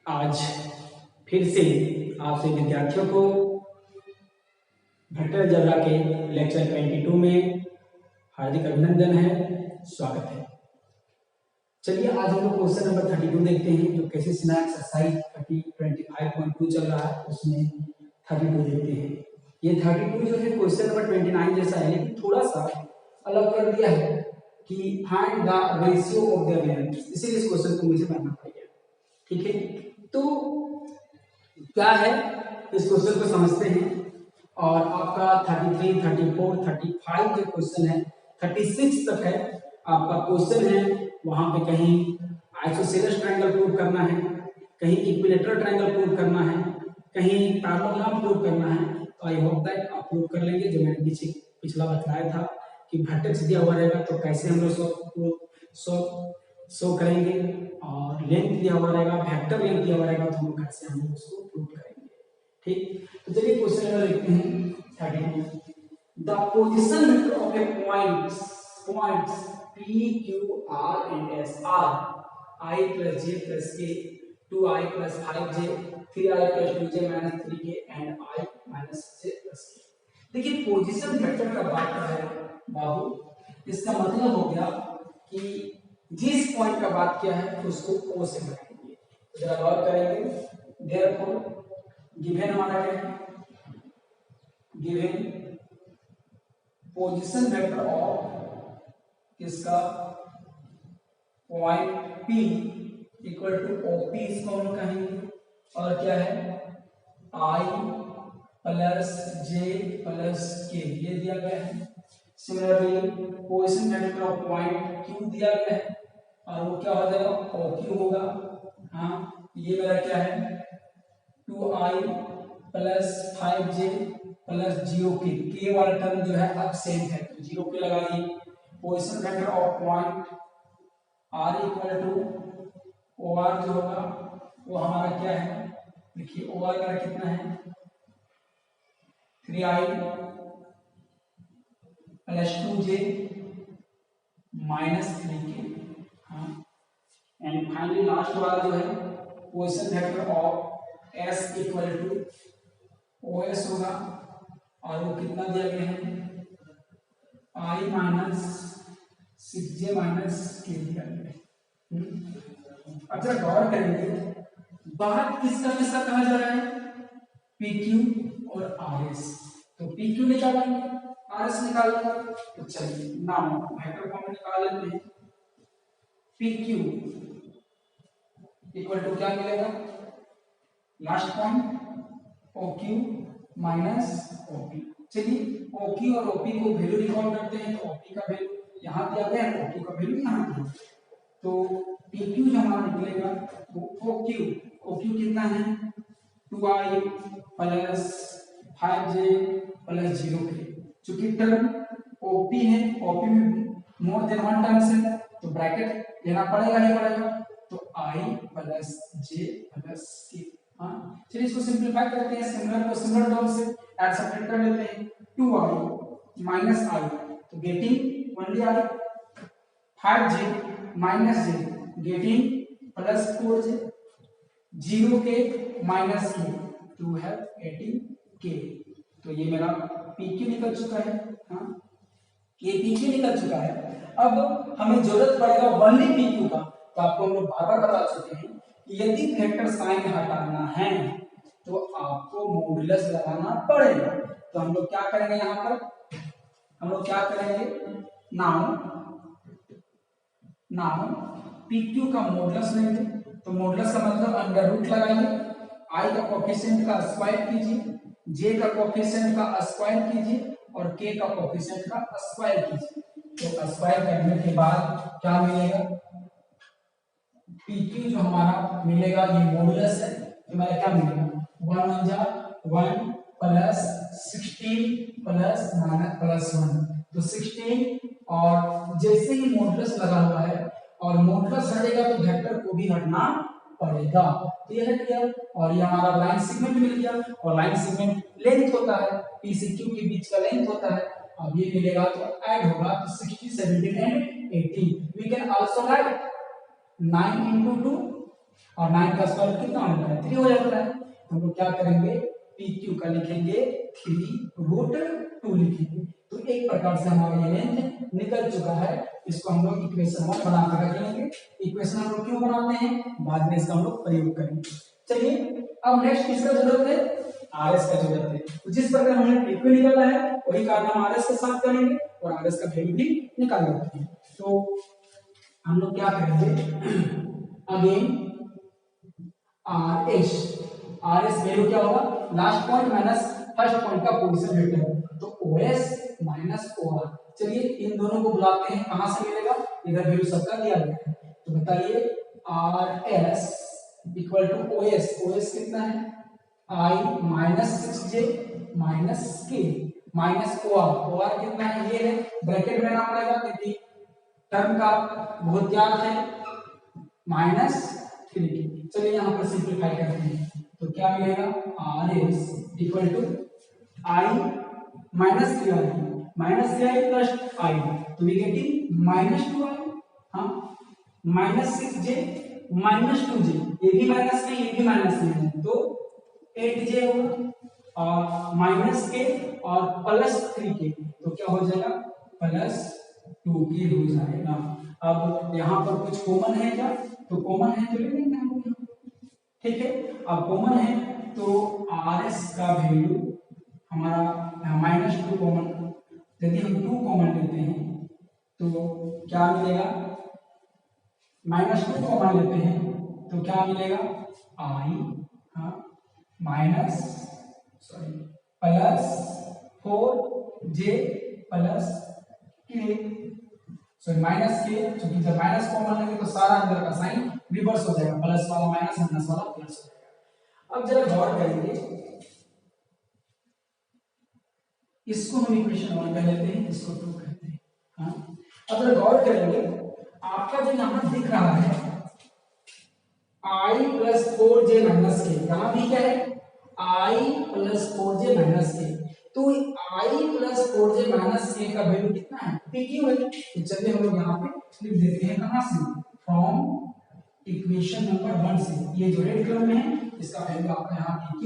आज फिर से आपसे विद्यार्थियों को वेक्टर अलजेब्रा के लेक्चर 22 में हार्दिक अभिनंदन है, स्वागत है। चलिए आज हम लोग क्वेश्चन नंबर 32 देखते हैं, जो कैसे सिना एक्सरसाइज 25.2 चल रहा है उसमें 32 देखते हैं। ये 32 जो है क्वेश्चन नंबर 29 जैसा है, लेकिन थोड़ा सा अलग कर दिया है कि find the ratio of the elements, इसीलिए इस क्वेश्चन को मुझे करना पड़ेगा। ठीक है, तो क्या है इस क्वेश्चन को समझते हैं। और आपका 33, 34, 35 जो क्वेश्चन है 36 तक है आपका क्वेश्चन है। वहां पे कहीं आइसोसेलेस ट्रायंगल प्रूव करना है, कहीं इक्विलेटरल ट्रायंगल प्रूव करना है, कहीं पैरेललोग्राम प्रूव करना है। तो आई होप दैट आप प्रूव कर लेंगे। जो मैंने पिछला बताया था कि वर्टेक्स दिया हुआ रहेगा तो कैसे हम लोग शो करेंगे, और लेंथ दिया हुआ रहेगा, वेक्टर लेंथ दिया हुआ रहेगा तो हम कैसे हम लोग उसको प्रूव करेंगे। ठीक, तो चलिए क्वेश्चन नंबर लिखते हैं 32। The position vector of A points P, Q, R and S are I plus J plus K, 2I plus 5J, 3I plus 2J minus 3K and I minus J plus K। देखिए position vector का बात कर रहे हैं बाबू, इसका मतलब हो गया कि जिस पॉइंट का बात किया है उसको O से बनाएंगे। जरा गौर करेंगे। देयरफॉर गिवन हमारा क्या है, गिवन पोजीशन वेक्टर ऑफ इसका point P equal to OP, इसको हम कहेंगे। और क्या है I plus J plus K, ये दिया गया है। Similarly position vector of point Q दिया गया है और वो क्या हो जाएगा OQ होगा। हाँ, ये मेरा क्या है 2I plus 5J plus 0K, K वाला टर्म जो है अब सेम है तो 0K लगाइए। Position vector of point R equal to OR जो होगा वो हमारा क्या है, देखिए OR का कितना है 3I plus 2J minus 3K। हाँ, एंड फाइनली लास्ट वाला जो है position vector of S equal to OS होगा और वो कितना दिया गया है I minus 6J minus K दिया गया है। अच्छा गौर करेंगे, बात किसका किसका कहा जा रहा है PQ और RS। तो PQ निकालेंगे, RS निकालेंगे। तो चलिए नाउ वेक्टर फॉर्म में निकाल लेते हैं। PQ इक्वल टू क्या मिलेगा, last point OQ minus OP। चलिए OQ और OP को वैल्यू निकाल करते हैं। तो OP का वैल्यू यहाँ दिया गया है, OQ का वैल्यू यहाँ दिया है। तो PQ जो हमारा निकलेगा वो OQ कितना है 2I plus 5J plus 0K। चूंकि टर्म OP है, OP में मोर देन वन टर्म्स है तो ब्रैकेट लेना पड़ेगा ही पड़ेगा। तो I plus J plus K। हाँ, चलिए इसको सिंपलीफाई करते हैं, सिमिलर को सिमिलर टर्म से ऐड सब्ट्रैक्ट कर लेते हैं। 2I माइनस I तो getting only I, 5J minus J getting plus 4J, 0K minus K to है 18K। तो ये मेरा PQ निकल चुका है। हाँ, ये PQ निकल चुका है। अब हमें जरूरत पड़ेगा ओनली PQ का। तो आपको हम लोग बार-बार बता चुके हैं कि यदि वेक्टर साइन हटाना है तो आपको मॉडुलस लगाना पड़ेगा। तो हम लोग क्या करेंगे, यहाँ पर हम लोग क्या करेंगे, नाउ PQ का मॉडुलस लेंगे। तो मॉडुलस का मतलब अंडर रूट लगाइए, I का कोएफिशिएंट का स्क्वायर कीजिए, J का कोएफिशिएंट का स्क्वायर कीजिए और K का कोएफिशिएंट का स्क्वायर कीजिए। तो स्क्वायर करने के बाद क्या मिलेगा, PQ जो हमारा मिलेगा ये मॉडुलस है। तो मेरा क्या मिलेगा 1 प्लस 16 प्लस माइनस प्लस 1 तो 16। और जैसे ही मॉडुलस लगा हुआ है और मॉडुलस हटेगा तो वेक्टर को भी हटना पड़ेगा। तो ये हट गया और ये हमारा लाइन सेगमेंट मिल गया। और लाइन सेगमेंट लेंथ होता है, P से Q के बीच का लेंथ होता है। अब ये मिलेगा तो ऐड होगा तो 60, 17 and 18। We can also write 9 into 2 और 9 का स्क्वायर रूट कितना होता है 3 हो जाता है। तो हम लोग क्या करेंगे पी क्यू का लिखेंगे 3√2 लिखेंगे। तो एक प्रकार से हमारा ये लेंथ निकल चुका है। इसको हम लोग इक्वेशन 1 बना कर रख लेंगे। इक्वेशन हम लोग क्यों बनाते हैं बाद में इसका हम लोग प्रयोग करेंगे। चलिए अब नेक्स्ट किसका जरूरत है आर एस का जरूरत है। तो जिस प्रकार हमने पी क्यू निकाला है वही काम हम आर एस के साथ करेंगे और आर एस का वैल्यू भी निकाल लेते हैं। तो हम लोग क्या करेंगे अगेन आर एस वैल्यू क्या होगा last point minus first point का पोजीशन वेक्टर। तो O S minus O R. चलिए इन दोनों को बुलाते हैं कहां से मिलेगा इधर वैल्यू सबका दिया गया है। तो बताइए R S equal to O S कितना है I minus 6j minus K minus O R कितना है ये है ब्रैकेट में रहना पड़ेगा क्योंकि टर्म का बहुत ज्ञात है माइनस 3k। चलिए यहाँ पर सिंप्लीफाई करते हैं तो क्या मिलेगा R S equal to i minus 3i plus i. तो वी गेटिंग माइनस 2i हाँ माइनस 6j माइनस 2j ये भी माइनस नहीं ये भी माइनस नहीं है तो 8j होगा और माइनस के और प्लस 3k तो क्या हो जाएगा प्लस 2k हो जाएगा। अब यहाँ पर कुछ कॉमन है क्या तो कॉमन है तो ले लेंगे हम लोग ठीक है। अब कॉमन है तो आर एस का वैल्यू हमारा माइनस 2 कॉमन यदि हम 2 कॉमन लेते हैं तो क्या मिलेगा माइनस 2 कॉमन लेते हैं तो क्या मिलेगा आई हाँ माइनस प्लस 4j प्लस के सॉरी माइनस के क्योंकि जब माइनस कॉमन लेंगे तो सारा अंदर का साइन रिवर्स हो जाएगा प्लस वाला माइनस वाला प्लस हो जाएगा। अब जरा गौर करेंगे इसको हम इक्वेशन 1 कह लेते हैं इसको 2 कहते हैं हाँ। अब जरा गौर करेंगे आपका जो यहां दिख रहा है i प्लस 4j माइनस के यहां भी क्या है i प्लस 4j माइनस के तो i प्लस 4j माइनस के का वैल्यू कितना है pq है। तो चलिए हम लोग यहाँ पे लिख देते हैं कहां से फ्रॉम इक्वेशन नंबर 1 से ये जो रेड कलर में है इसका वैल्यू आपको यहाँ pq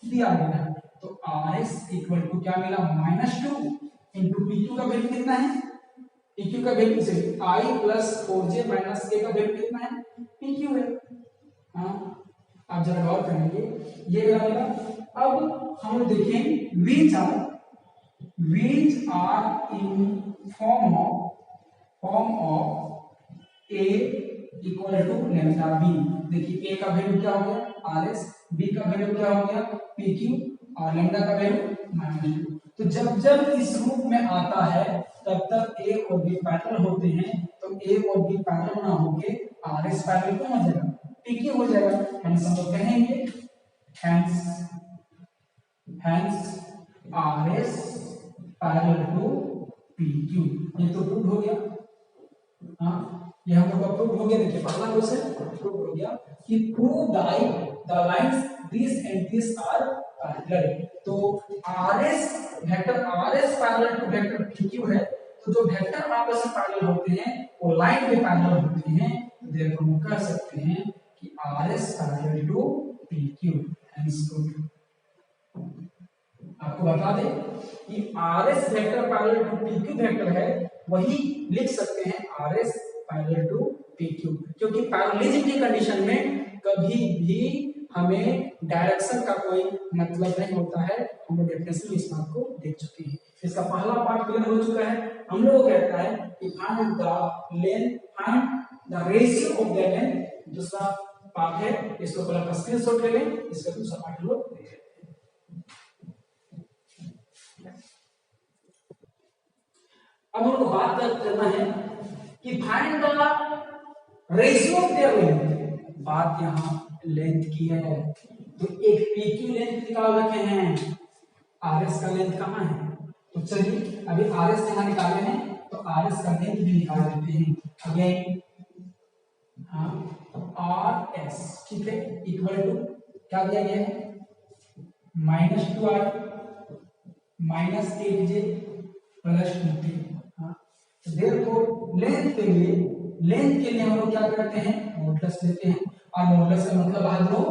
दिया गया है। तो rs इक्वल टू क्या मिला -2 इंटू pq का वैल्यू कितना है pq का वैल्यू से i plus 4j minus k का वैल्यू कितना है pq है हाँ। अब जरा गौर करेंगे ये बनेगा। अब हम लोग देखें which are in form of a equal to lambda b। देखिए a का वैल्यू क्या हो गया rs b का वैल्यू क्या हो गया pq और लैम्डा का वैल्यू -2। तो जब जब इस रूप में आता है तब तक a और b पैरेलल होते हैं तो a और b पैरेलल ना होके rs पैरेलल कौन हो जाएगा pq हो जाएगा। हेंस हम लोग कहेंगे hence rs parallel to pq। ये तो प्रूव हो गया हाँ ये हम लोग का प्रूव हो गया। देखिए पहला क्वेश्चन प्रूव हो गया कि prove the lines this and this are parallel. तो rs vector rs parallel to vector pq है तो जो वेक्टर आपस में पैरेलल होते हैं वो लाइन में पैरेलल होते हैं। देयरफॉर हम कह सकते हैं कि rs parallel to pq। Hence आपको बता दें कि rs vector parallel to pq vector है वही लिख सकते हैं rs पैरेलल टू pq क्योंकि पैरेललिज्म की कंडीशन में कभी भी हमें डायरेक्शन का कोई मतलब नहीं होता है। हम लोग डेफिनेटली इस बात को देख चुके हैं। इसका पहला पार्ट क्लियर हो चुका है। हम लोग कहता है कि find the ratio of the length. दूसरा पार्ट है इसको पहले स्क्रीनशॉट ले लें इसका दूसरा पार्ट हम लोग देख लेते हैं। अब हमको बात करना है कि find the ratio of their length. बात यहाँ लेंथ की है तो एक pq लेंथ निकाल रखे हैं rs का लेंथ कहाँ है तो चलिए अभी rs यहाँ निकाले हैं तो rs का लेंथ भी निकाल देते हैं। अगेन rs ठीक है इक्वल टू क्या दिया गया है -2i -8j plus 2k। Therefore length के लिए हम लोग क्या करते हैं मॉडुलस लेते हैं और मॉडुलस का मतलब बाहर लो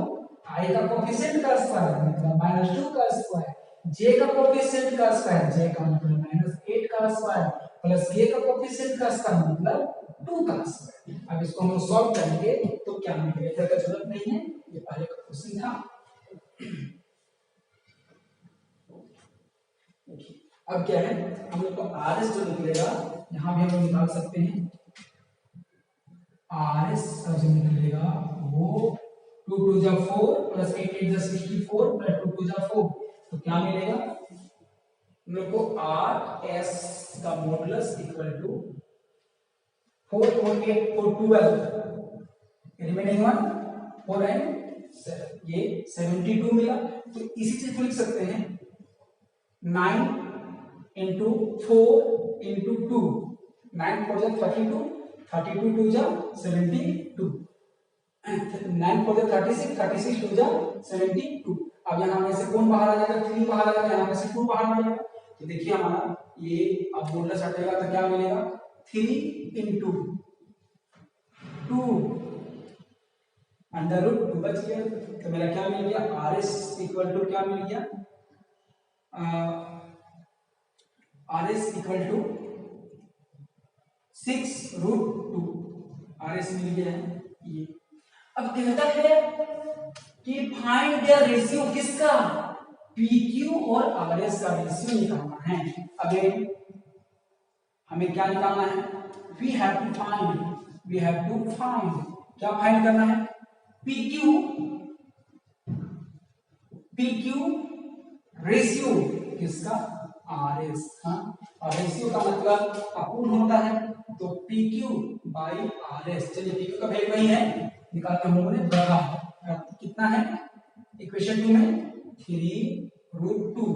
i का कोएफिशिएंट का स्क्वायर मतलब -2 का स्क्वायर, j का कोएफिशिएंट का स्क्वायर j का मतलब -8 का स्क्वायर प्लस k का कोएफिशिएंट का स्क्वायर मतलब 2 का स्क्वायर। अब इसको हम सॉल्व करेंगे तो क्या मिलेगा, इधर का जरूरत नहीं है, ये पहले का क्वेश्चन था। अब क्या है, हम लोग को RS जो निकलेगा यहां भी हम लोग निकाल सकते हैं। RS अब जो निकलेगा वो 2 2 जा 4 प्लस 8 8 जा 64 प्लस 2 2 जा 4, तो क्या मिलेगा हम लोग को RS का modulus equal to 4 4 8 4 12, remaining 1 4 and 7, ये 72 मिला। तो इसी चीज को लिख सकते हैं 9 into 4 into 2, 9 4 जा 32, 32 2 जा 72, 9 4 जा 36, 36 2 जा 72। अब यहाँ में से कौन बाहर आ जाएगा, 3 बाहर आ जाएगा, यहाँ में से 2 बाहर आ जाएगा। तो देखिए हमारा ये अब मॉडुलस हटेगा तो क्या मिलेगा 3 into 2 अंडर रूट 2 बच गया। तो मेरा क्या मिल गया RS इक्वल टू क्या मिल गया, RS इक्वल टू 6√2, RS मिल गया है ये। अब कहता है कि फाइंड द रेशियो किसका, PQ और RS का रेशियो निकालना है। अगेन हमें क्या निकालना है, वी हैव टू फाइंड क्या फाइंड करना है, PQ रेशियो किसका, RS। हाँ, और रेशियो का मतलब अपूर्ण होता है, तो PQ बाई RS। चलिए PQ का वैल्यू वही है, निकालते हम लोगों ने बड़ा कितना है इक्वेशन 2 में 3√2,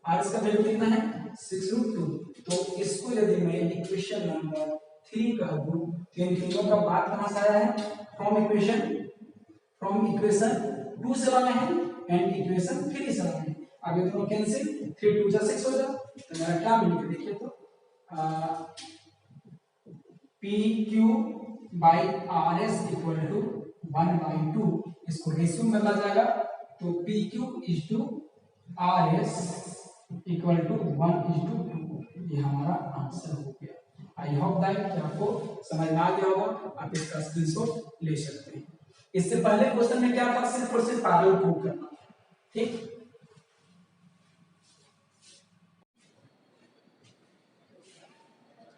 RS का वैल्यू कितना है 6√2। तो इसको यदि मैं इक्वेशन नंबर 3 कह दूं तो इन तीनों का बात कहां से आया है, फ्रॉम इक्वेशन 2 से लाए हैं एंड इक्वेशन 3 से लाए हैं। अब ये दोनों कैंसिल, 3 2 जा 6 हो जाए, तो मेरा क्या मिलेगा देखिए, तो PQ by RS equal to 1/2, इसको रेशियो में बदला जाएगा तो PQ is to RS equal to 1:2, ये हमारा आंसर हो गया। आई होप दैट कि आपको समझ में आ गया होगा, आप इसका स्क्रीनशॉट ले सकते हैं। इससे पहले क्वेश्चन में क्या था, सिर्फ और सिर्फ पैरेलल प्रूव करना, ठीक।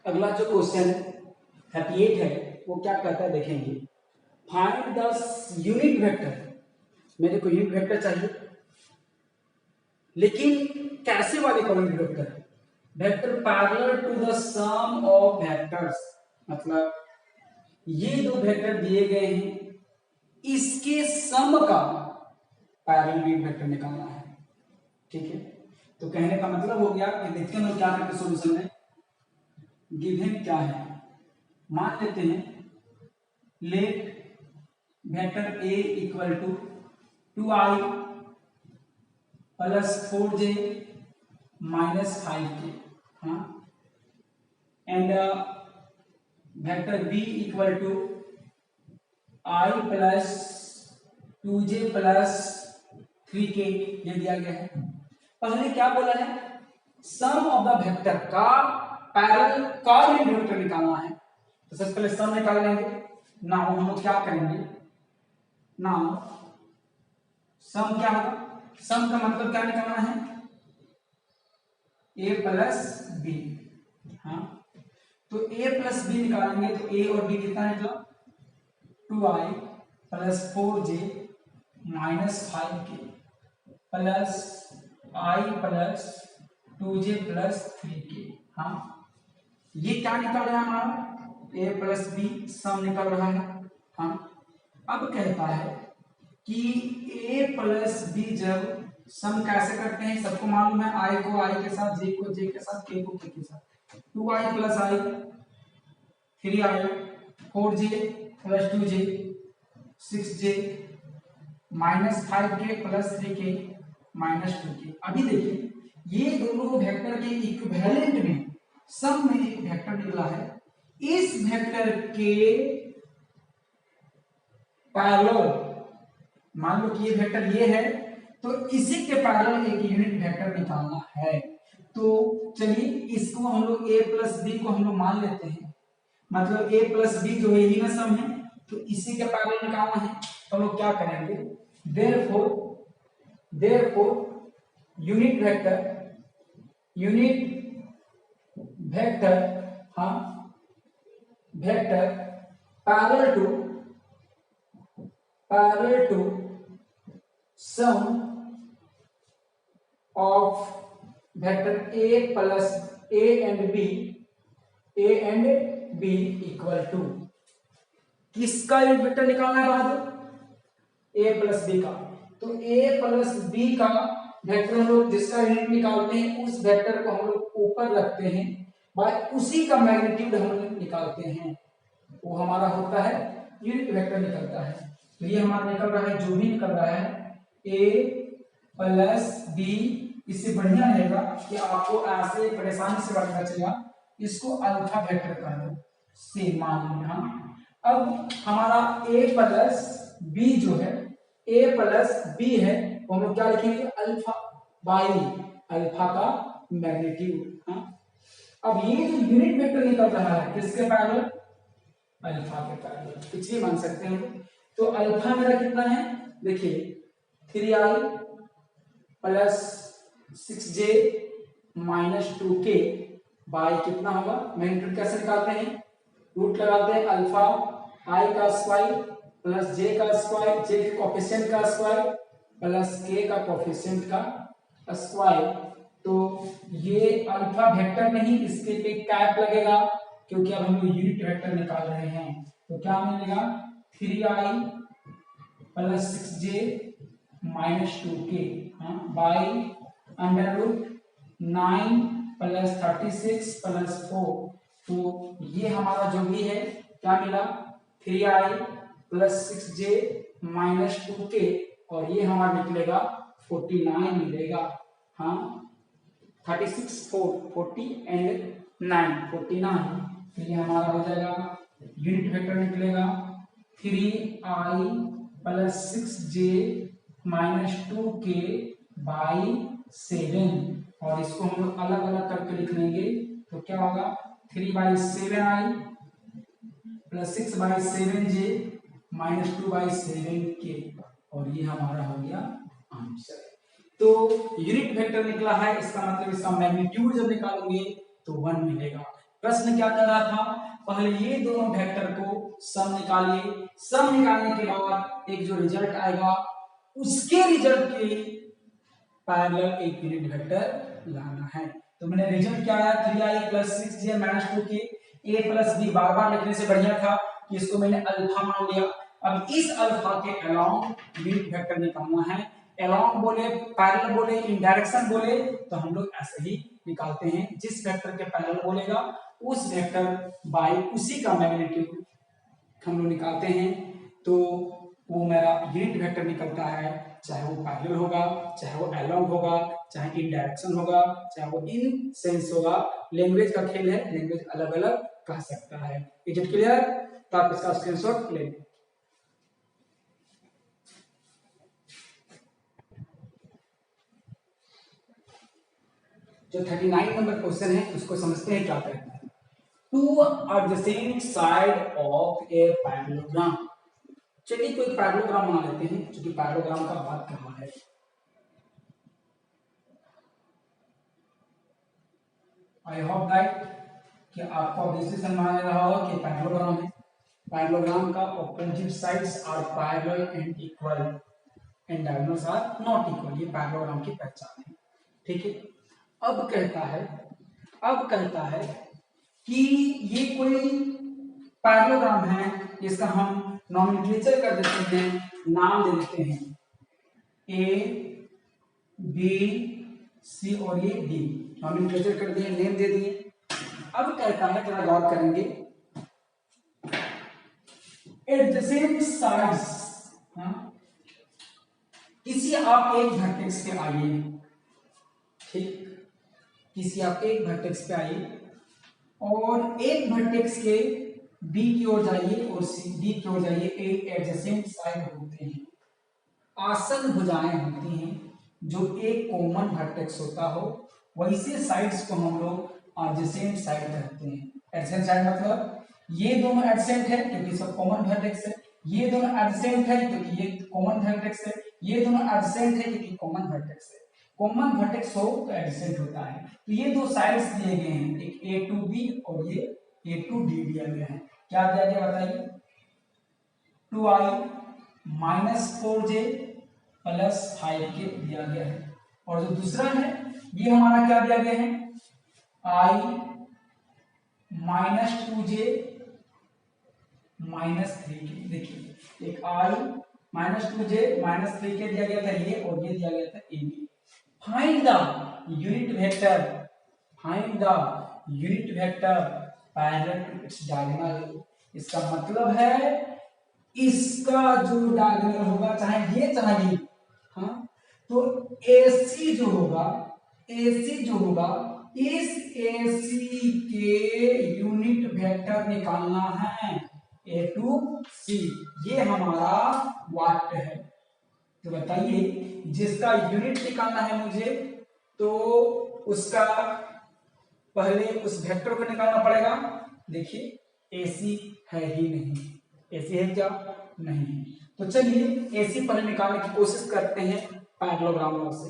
अगला जो क्वेश्चन 38 है वो क्या कहता है देखेंगे, फाइंड द यूनिट वेक्टर। मेरे को यूनिट वेक्टर चाहिए, लेकिन कैसे वाले कौन vector, vector parallel to the sum of vectors, मतलब ये दो वेक्टर दिए गए हैं इसके सम का पैरेलल यूनिट वेक्टर निकालना है, ठीक है। तो कहने का मतलब हो गया कि देखते हैं क्या करके सॉल्यूशन में गिवन क्या है। मान लेते हैं let vector A equal to 2i plus 4j minus 5k, हाँ, and vector B equal to i plus 2j plus 3k, ये दिया गया है। पहले क्या बोला है, सम ऑफ द वेक्टर का पैरेलल का यूनिट वेक्टर निकालना है। तो सबसे पहले सम निकाल लेंगे। नाउ हम लोग क्या करेंगे, नाउ सम क्या होगा, सम का मतलब क्या निकालना है, a प्लस b, हाँ, तो a प्लस b निकालेंगे तो a और b कितना निकला 2i plus 4j minus 5k plus i plus 2j plus 3k, हाँ, ये क्या निकल रहा है हमारा a प्लस b सम निकल रहा है, हाँ। अब कहता है कि a प्लस b जब सम कैसे करते हैं, सबको मालूम है, i को i के साथ, j को j के साथ, k को k के साथ, 2i plus i 3i 4j plus 2j 6j minus 5k plus 3k minus 2k। अभी देखिए ये दोनों वेक्टर के इक्विवेलेंट में सम में एक वेक्टर निकला है, इस वेक्टर के पैरेलल, मान लो कि ये वेक्टर ये है तो इसी के पैरेलल एक यूनिट वेक्टर निकालना है। तो चलिए इसको हम लोग a प्लस बी को हम लोग मान लेते हैं, मतलब a प्लस बी जो है यही ना सम है, तो इसी के पैरेलल निकालना है। तो हम लोग क्या करेंगे, देयरफॉर यूनिट वेक्टर हाँ vector parallel to sum of vector a plus a and b equal to, किसका यूनिट वेक्टर निकालना है बहादुर, a प्लस b का। तो a प्लस b का वेक्टर हम लोग जिसका यूनिट निकालते हैं उस वेक्टर को हम लोग ऊपर रखते हैं, बाय उसी का मैग्नीट्यूड हम लोग निकालते हैं, वो हमारा होता है यूनिट वेक्टर निकलता है। तो ये हमारा निकल रहा है, जो भी निकल रहा है a प्लस b, इससे बढ़िया रहेगा कि आपको ऐसे परेशानी से बचना चाहिए, इसको अल्फा वेक्टर कर दो से मान लिया। अब हमारा a प्लस b जो है a प्लस b है, तो हम लोग क्या लिखेंगे, अल्फा बाई अल्फा का मैग्नीट्यूड। अब ये जो यूनिट वेक्टर निकल रहा है किसके पैरेलल, अल्फा के पैरेलल, कुछ भी मान सकते हैं। तो अल्फा मेरा कितना है, देखिए 3i plus 6j minus 2k by कितना होगा, मैग्नीट्यूड कैसे निकालते हैं, रूट लगाते हैं, अल्फा i का स्क्वायर प्लस j का स्क्वायर, j के कोफिशिएंट का स्क्वायर प्लस k का कोफिशिएंट का स्क्वायर। तो ये अल्फा वेक्टर नहीं, इसके पे कैप लगेगा क्योंकि अब हम लोग यूनिट वेक्टर निकाल रहे हैं। तो क्या मिलेगा, 3i plus 6j minus 2k by under root 9 plus 36 plus 4। तो ये हमारा जो भी है क्या मिला, 3i plus 6j minus 2k, और ये हमारा निकलेगा 49 मिलेगा। 36 40 एंड 9 49। तो ये हमारा हो जाएगा यूनिट वेक्टर निकलेगा 3i plus 6j minus 2k by 7, और इसको हम लोग अलग अलग करके लिख लेंगे। तो क्या होगा, 3/7i plus 6/7j minus 2/7k, और ये हमारा हो गया आंसर। तो यूनिट वेक्टर निकला है, इसका मतलब इसका मैग्नीट्यूड जब निकालोगे तो 1 मिलेगा। प्रश्न क्या कर रहा था, पहले ये दोनों वेक्टर को सम निकालिए, सम निकालने के बाद एक जो रिजल्ट आएगा उसके रिजल्ट के पैरेलल एक यूनिट वेक्टर लाना है। तो मैंने रिजल्ट क्या आया, 3i plus 6j minus 2k, a plus b बार बार लिखने से बढ़िया था कि इसको मैंने अल्फा मान लिया। अब इस अल्फा के अलोंग यूनिट वेक्टर निकालना है, अलोंग बोले, पैरेलल बोले, इन डायरेक्शन बोले, तो हम लोग ऐसे ही निकालते हैं, जिस वेक्टर के पैरेलल बोलेगा उस वेक्टर बाय उसी का मैग्नीट्यूड हम लोग निकालते हैं। तो वो मेरा यूनिट वेक्टर निकलता है, चाहे वो पैरेलल होगा, चाहे वो अलोंग होगा, चाहे इन डायरेक्शन होगा, चाहे वो इन सेंस होगा। लैंग्वेज का खेल है, लैंग्वेज अलग अलग कह सकता है। Is it clear? तो आप इसका स्क्रीनशॉट ले लें। जो 39 नंबर क्वेश्चन है उसको समझते हैं क्या कहता है। Two adjacent side of a parallelogram. चलिए कोई पैरेललोग्राम बना लेते हैं, क्योंकि पैरेललोग्राम का बात कहाँ है। आई होप दैट कि आपको अब इसी समझ में रहा होगा कि पैरेललोग्राम है। पैरेललोग्राम का opposite sides are parallel and equal and diagonals are not equal, ये पैरेललोग्राम की पहचान है। ठीक है, अब कहता है कि ये कोई पैरेललोग्राम है, इसका हम नॉमेनक्लेचर कर देते हैं, नाम दे देते हैं ए बी सी और ये डी, नॉमेनक्लेचर कर दिए, नेम दे दिए। अब कहता है, जरा गौर करेंगे, एडजेसेंट साइड्स, किसी आप एक वर्टेक्स पे आइए, ठीक, किसी आप एक वर्टेक्स पे आइए और एक वर्टेक्स के बी की ओर जाइए और सी डी की ओर जाइए, एक एडजेसेंट साइड होते हैं, आसन भुजाएं होती हैं, जो एक कॉमन वर्टेक्स होता हो, वैसे साइड्स को हम लोग एडजेसेंट साइड कहते हैं। एडजेसेंट साइड मतलब ये दोनों एडजेसेंट है क्योंकि सब कॉमन वर्टेक्स है, ये दोनों एडजेसेंट है क्योंकि ये कॉमन वर्टेक्स है, ये दोनों एडजेसेंट है क्योंकि कॉमन वर्टेक्स है। कॉमन वर्टेक्स हो तो एडजेसेंट होता है। तो ये दो साइड्स दिए गए हैं, एक ए टू बी और ये ए टू डी दिया गया है। क्या दिया गया बताइए, 2i minus 4j plus 5k दिया गया है। और जो दूसरा है ये हमारा क्या दिया गया है, i minus 2j minus 3k। देखिए एक i minus 2j minus 3k दिया गया था ये, और ये दिया गया था A B. Find the unit vector, find the unit vector parallel to its diagonal. इसका मतलब है इसका जो डायगोनल होगा, चाहे ये चाहे ये, हाँ, तो AC जो होगा, AC जो होगा, इस AC के यूनिट वेक्टर निकालना है A टू C, ये हमारा वाट है। तो बताइए जिसका यूनिट निकालना है मुझे, तो उसका पहले उस वेक्टर को निकालना पड़ेगा। देखिए AC है ही नहीं, AC है क्या, नहीं है। तो चलिए AC पहले निकालने की कोशिश करते हैं पैरेललोग्राम लॉ से।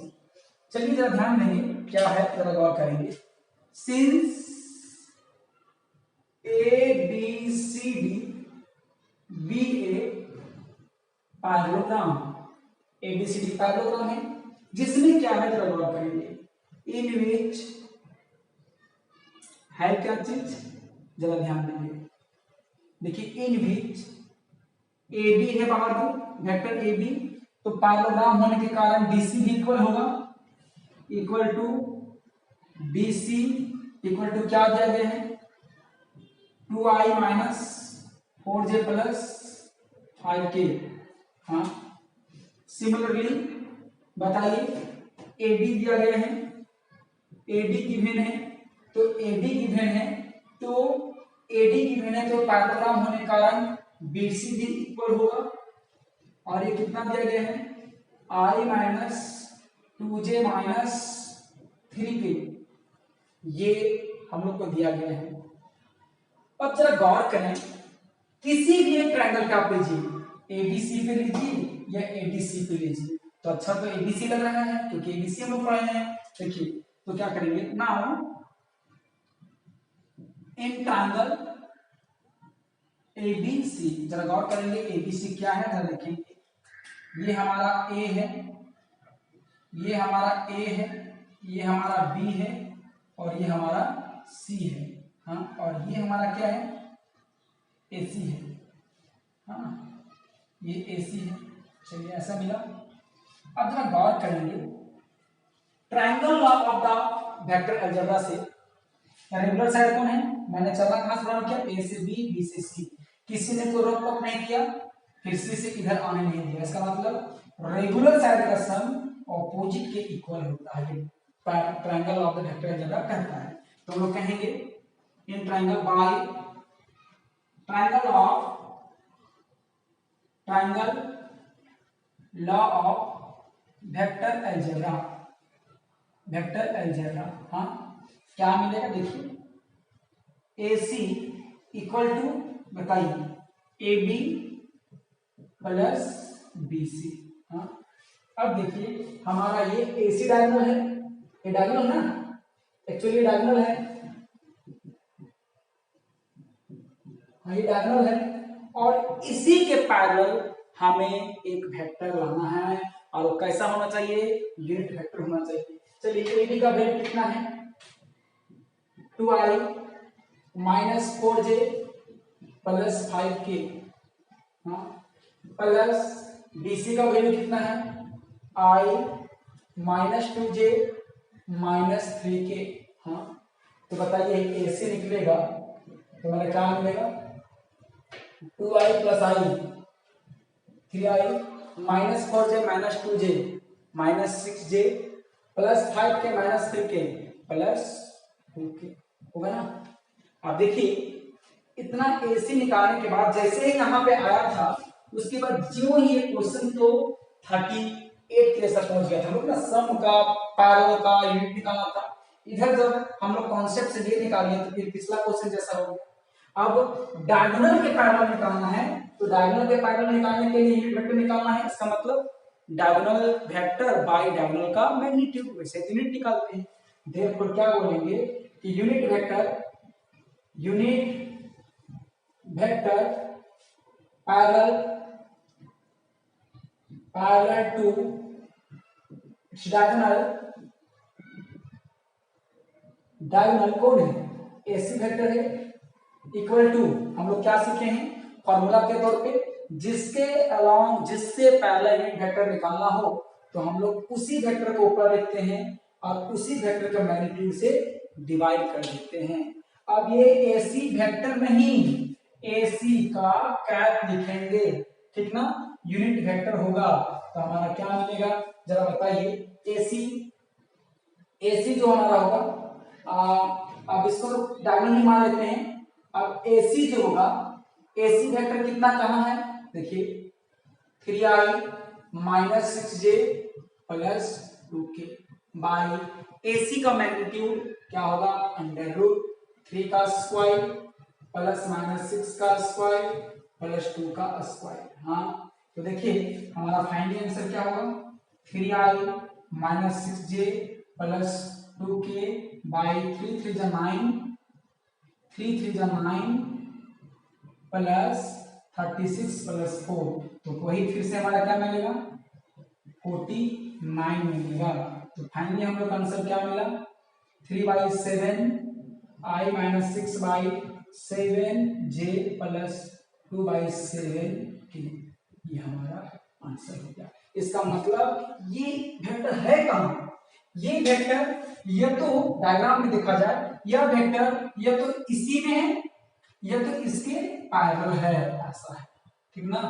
चलिए जरा ध्यान देंगे क्या है, जरा गौर करेंगे। Since ABCD be a parallelogram, ABCD parallelogram है, जिसमें क्या है जरा गौर करेंगे, इन विच है क्या चीज, जरा ध्यान देंगे। देखिए इन विच ए बी है बाहर को वेक्टर ए बी, तो पैरेललोग्राम होने के कारण BC भी इक्वल होगा, equal to BC equal to क्या दिया गया है, 2i minus 4j plus 5k। हाँ, सिमिलरली बताइए AD दिया गया है, AD गिवन है, तो AD गिवन है, तो AD गिवन है, तो पैरेललोग्राम होने के कारण BC भी इक्वल होगा। और ये कितना दिया गया है, I minus 2j minus 3k, ये हम लोग को दिया गया है। अब जरा गौर करें, किसी भी एक ट्रायंगल का आप लीजिए, ABC पे लीजिए या ADC पे लीजिए, तो अच्छा तो ABC लग रहा है क्योंकि ABC हम लोग पढ़े हैं। देखिए तो क्या करेंगे, नाउ इन ट्रायंगल ABC, जरा गौर करेंगे ABC क्या है, जरा देखेंगे। ये हमारा A है, ये हमारा A है, ये हमारा B है, और ये हमारा C है। हाँ, और ये हमारा क्या है, AC है। हाँ, ये AC है। चलिए ऐसा मिला। अब जरा गौर करेंगे, triangle law of the vector algebra से रेगुलर साइड कौन है, मैंने चला कहां से रन किया, A से B, B से C, किसी ने कोई रोक टोक नहीं किया, फिर C से इधर आने नहीं दिया। इसका मतलब रेगुलर साइड का सम ऑपोजिट के इक्वल होता है, ये triangle of the vector algebra कहता है। तो हम लोग कहेंगे in triangle by triangle law of vector algebra, vector algebra. हाँ, क्या मिलेगा, देखिए AC इक्वल टू बताइए AB प्लस BC। हाँ, अब देखिए हमारा ये AC डायगोनल है, ये डायगोनल ना, एक्चुअली डायगोनल है, हाँ ये डायगोनल है, और इसी के पैरेलल हमें एक वेक्टर लाना है, और वो कैसा होना चाहिए, यूनिट वेक्टर होना चाहिए। चलिए AB का वैल्यू कितना है, 2i minus 4j plus 5k, हाँ, प्लस BC का वैल्यू कितना है, i minus 2j minus 3k। हाँ, तो बताइए AC निकलेगा, तो मैंने क्या मिलेगा, 2i plus i 3i minus 4j minus 2j minus 6j plus 5k minus 3k plus 2k होगा ना। अब देखिए इतना AC निकालने के बाद जैसे ही यहाँ पे आया था, उसके बाद जो ही ये क्वेश्चन तो 38 के जैसा पहुंच गया था। हम लोग ना सम का, पैरेलल का यूनिट निकालना था। इधर जब हम लोग कॉन्सेप्ट से ये निकालिए तो फिर पिछला क्वेश्चन जैसा हो गया। अब डायगोनल के पैरेलल निकालना है, तो डायगोनल के पैरेलल निकालने के लिए यूनिट वेक्टर निकालना है। इसका मतलब डायगोनल वेक्टर बाय डायगोनल का मैग्नीट्यूड, वैसे यूनिट निकालते हैं। देयरफॉर क्या बोलेंगे कि unit vector parallel to diagonal कौन है, AC वेक्टर है, इक्वल टू हम लोग क्या सीखे हैं फॉर्मूला के तौर पे, जिससे पैरेलल यूनिट वेक्टर निकालना हो तो हम लोग उसी वेक्टर को ऊपर लिखते हैं और उसी वेक्टर का मैग्नीट्यूड से डिवाइड कर देते हैं। अब ये AC वेक्टर नहीं, AC का कैप लिखेंगे, ठीक ना, यूनिट वेक्टर होगा तो हमारा क्या मिलेगा जरा बताइए। AC जो हमारा होगा, अब इसको डायगोनल ही मान लेते हैं। अब AC जो होगा, AC वेक्टर कितना कहाँ है देखिए, 3i minus 6j plus 2k by AC का मैग्नीट्यूड क्या होगा, अंडर रूट 3 का स्क्वायर प्लस माइनस 6 का स्क्वायर प्लस 2 का स्क्वायर। हाँ तो देखिए हमारा फाइनल आंसर क्या होगा, 3i minus 6j plus 2k by 3 3 जा 9 प्लस 36 प्लस 4, तो वही फिर से हमारा क्या मिलेगा 49 मिलेगा। तो फाइनली हम लोग का आंसर क्या मिला, 3/7 i minus 6/7 j plus 2/7 k, ये हमारा आंसर हो गया। इसका मतलब ये वेक्टर है कहाँ, ये वेक्टर ये तो डायग्राम में देखा जाए, यह वेक्टर ये तो इसी में है, ये तो इसके पैरेलल है, ऐसा है, ठीक ना।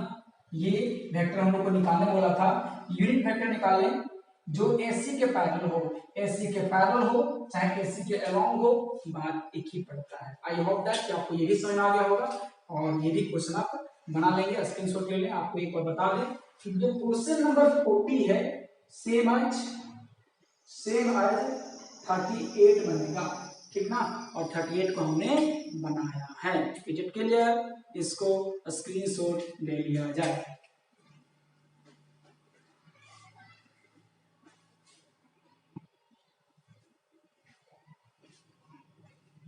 ये वेक्टर हम लोग को निकालने बोला था, यूनिट वेक्टर निकालें जो AC के पैरेलल हो, AC के पैरेलल हो चाहे AC के अलोंग हो, बात एक ही पड़ता है। आई होप दैट कि आपको ये भी समझ में आ गया होगा और ये भी क्वेश्चन आप बना लेंगे, स्क्रीनशॉट ले लें। आपको एक बार बता दें कि जो क्वेश्चन नंबर 40 है सेम आज 38 बनेगा, ठीक ना, और 38 को हमने बनाया है। इज इट क्लियर, इसको स्क्रीनशॉट ले लिया जाए।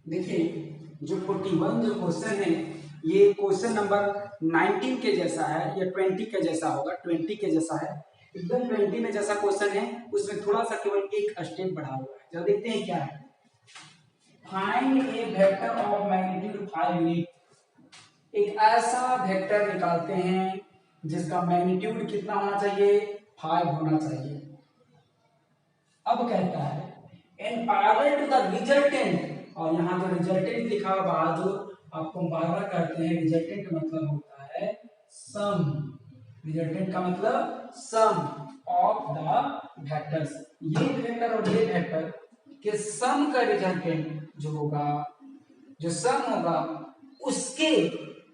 देखिए जो 41 जो क्वेश्चन है, ये क्वेश्चन नंबर 19 के जैसा है या 20 के जैसा होगा, 20 के जैसा है एकदम 20 में जैसा क्वेश्चन है, उसमें थोड़ा सा केवल एक स्टेप बढ़ा हुआ है। जब देखते हैं क्या है, find A vector of magnitude 5 unit. एक ऐसा वेक्टर निकालते हैं जिसका मैग्नीट्यूड कितना होना चाहिए, 5 होना चाहिए। अब कहता है in parallel to the resultant, और यहाँ जो रिजल्टेंट लिखा हुआ बहादुर आपको बार-बार कहते हैं, रिजल्टेंट का मतलब होता है सम, रिजल्टेंट का मतलब सम ऑफ द वेक्टर्स। ये वेक्टर और ये वेक्टर के सम का रिजल्टेंट जो होगा, जो सम होगा उसके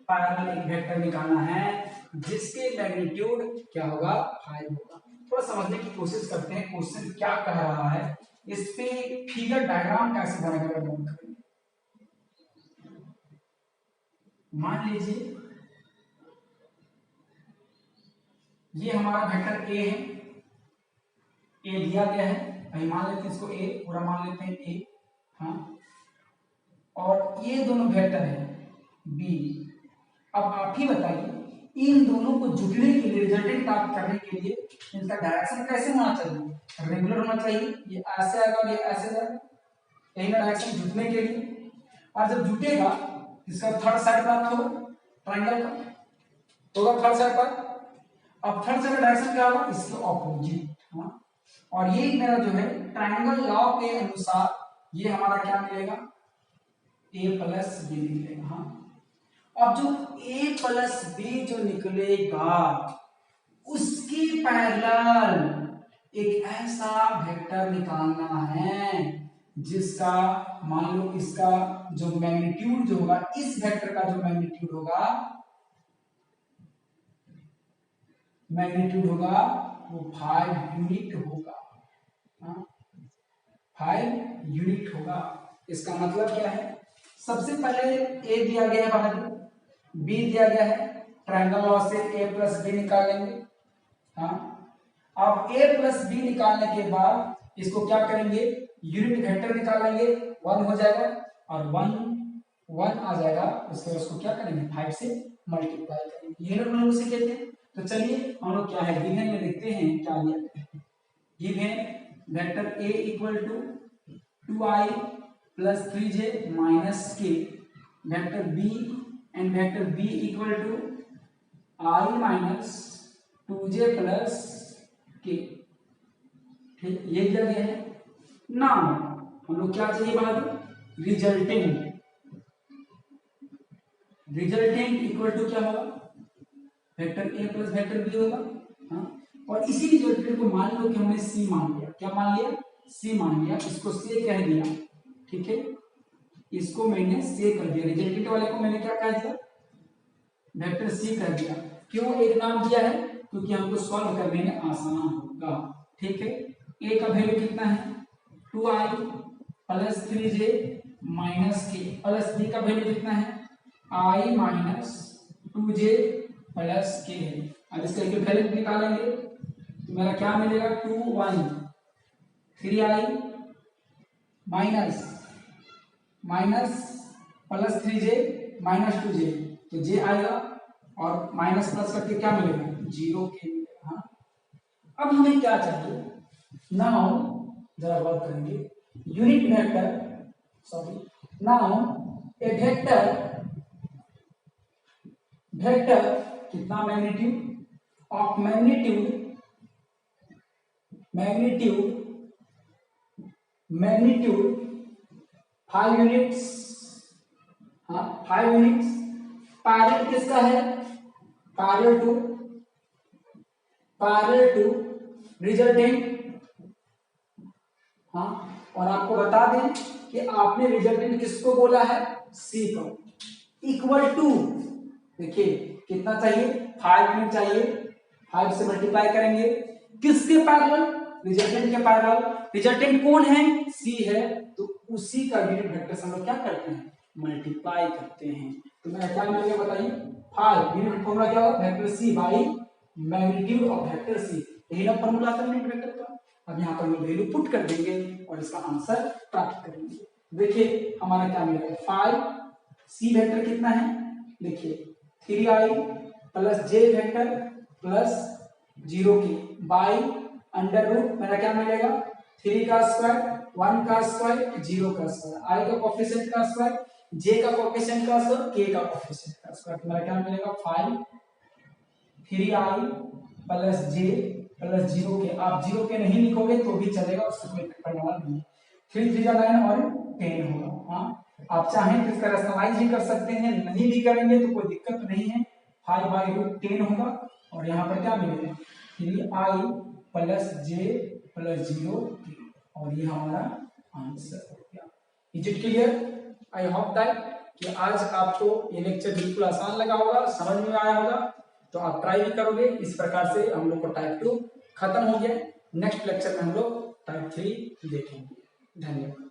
पैरेलल एक वेक्टर निकालना है जिसके मैग्नीट्यूड क्या होगा, 5 होगा। थोड़ा समझने की कोशिश करते हैं क्वेश्चन क्या कह रहा है, इस पे फिगर डायग्राम कैसे बनेगा। मान लीजिए ये हमारा वेक्टर ए है, ए दिया गया है, अभी मान लेते हैं इसको ए, पूरा मान लेते हैं ए, हाँ, और ये दोनों वेक्टर है बी। अब आप ही बताइए इन दोनों को जुटने के लिए, रिजल्टेंट प्राप्त करने के लिए इनका डायरेक्शन कैसे होना चाहिए, रेगुलर होना चाहिए, ये ऐसे आएगा और ये ऐसे जाएगा, यही ना डायरेक्शन जुटने के लिए। और जब जुटेगा इसका थर्ड साइड प्राप्त होगा ट्रायंगल का, होगा थर्ड साइड पर। अब थर्ड साइड का डायरेक्शन क्या होगा, इसके ऑपोजिट, हाँ, और ये मेरा जो है ट्रायंगल लॉ के अनुसार ये हमारा क्या मिलेगा, a प्लस बी निकलेगा। हाँ, अब जो a प्लस बी जो निकलेगा उसकी पैरेलल एक ऐसा वेक्टर निकालना है जिसका मान लो इसका जो मैग्नीट्यूड जो होगा, इस वेक्टर का जो मैग्नीट्यूड होगा वो 5 यूनिट होगा। 5 यूनिट होगा। इसका मतलब क्या है, सबसे पहले ए दिया गया है बाहर, बी दिया गया है, ट्रायंगल लॉ से ए प्लस बी निकालेंगे। हाँ, अब ए प्लस बी निकालने के बाद इसको क्या करेंगे, यूनिट वेक्टर निकालेंगे, 1 हो जाएगा और 1 आ जाएगा। उसके बाद उसको क्या करेंगे, 5 से मल्टीप्लाई करेंगे। ये लोग उसे कहते हैं। तो चलिए हम लोग क्या है, गिवन में देखते हैं क्या लिया। Given vector A equal to 2i plus 3j minus k, vector B and vector B equal to i minus 2j plus k. ठीक, ये दिया गया है। नाउ हम लोग क्या चाहिए बाहर, रिजल्टेंट इक्वल टू क्या होगा, vector A plus vector B होगा। हाँ, और इसी रिजल्टेंट को मान लो कि हमने सी मान लिया। क्या मान लिया, सी मान लिया। इसको से कह दिया, ठीक है, इसको मैंने से कर दिया। रिजल्टेंट वाले को मैंने क्या कह दिया, वेक्टर सी कर दिया। क्यों एक नाम दिया है, क्योंकि हमको सॉल्व करने में आसान होगा। ठीक है, ए का वैल्यू कितना है, 2i प्लस 3j माइनस के, प्लस बी का वैल्यू कितना है, i माइनस 2j प्लस के है। अब इसका इक्विवेलेंट निकालेंगे तो मेरा क्या मिलेगा, 2 1 3i minus plus 3j minus 2j, तो j आएगा और माइनस प्लस करके क्या मिलेगा, 0 के मिलेगा। हाँ, अब हमें क्या चाहिए, नाउ जरा बात करेंगे, यूनिट वेक्टर, सॉरी, नाउ ए वेक्टर कितना, मैग्नीट्यूड ऑफ मैग्नीट्यूड 5 यूनिट्स। हाँ, 5 यूनिट्स। पैरेलल किसका है, पैरेलल टू रिजल्टेंट। हाँ, और आपको बता दें कि आपने रिजल्टेंट किसको बोला है, सी को, इक्वल टू, देखिए कितना चाहिए, 5 यूनिट चाहिए। 5 से मल्टीप्लाई करेंगे किसके पैरेलल, रिजल्टेंट के पैरेलल। रिजल्टेंट कौन है, सी है, तो उसी का यूनिट वेक्टर से हम लोग क्या करते हैं, मल्टीप्लाई करते हैं। तो मेरा क्या मिलेगा बताइए, 5 यूनिट फॉर्मूला क्या होगा, vector C by magnitude of vector C. यही ना फॉर्मूला था यूनिट वेक्टर का। अब यहाँ पर हम वैल्यू पुट कर देंगे और इसका आंसर प्राप्त करेंगे। देखिए हमारा क्या मिलेगा, 5 सी वेक्टर कितना है, देखिए 3i plus j vector plus 0 की बाई अंडर रूट, मेरा क्या मिलेगा, 3 का स्क्वायर 1 का स्क्वायर 0 का स्क्वायर, i का कोएफिशिएंट का स्क्वायर, j का कोएफिशिएंट का स्क्वायर, k का कोएफिशिएंट का स्क्वायर। मेरा क्या मिलेगा, 5 3i प्लस j प्लस 0 के। आप 0 के नहीं लिखोगे तो भी चलेगा, उससे कोई फर्क पड़ने वाला नहीं। 3 3 का 9 और 10 होगा। हाँ, आप चाहें तो इसका रैशनलाइज भी कर सकते हैं, नहीं भी करेंगे तो कोई दिक्कत नहीं है। 5/√10 होगा और यहाँ पर क्या मिलेगा, 3i प्लस j प्लस 0 और ये हमारा आंसर हो गया। Is it clear? I hope that कि आज आपको ये लेक्चर बिल्कुल आसान लगा होगा, समझ में आया होगा। तो आप ट्राई भी करोगे। इस प्रकार से हम लोग को टाइप 2 खत्म हो गया। नेक्स्ट लेक्चर में हम लोग टाइप 3 देखेंगे। धन्यवाद।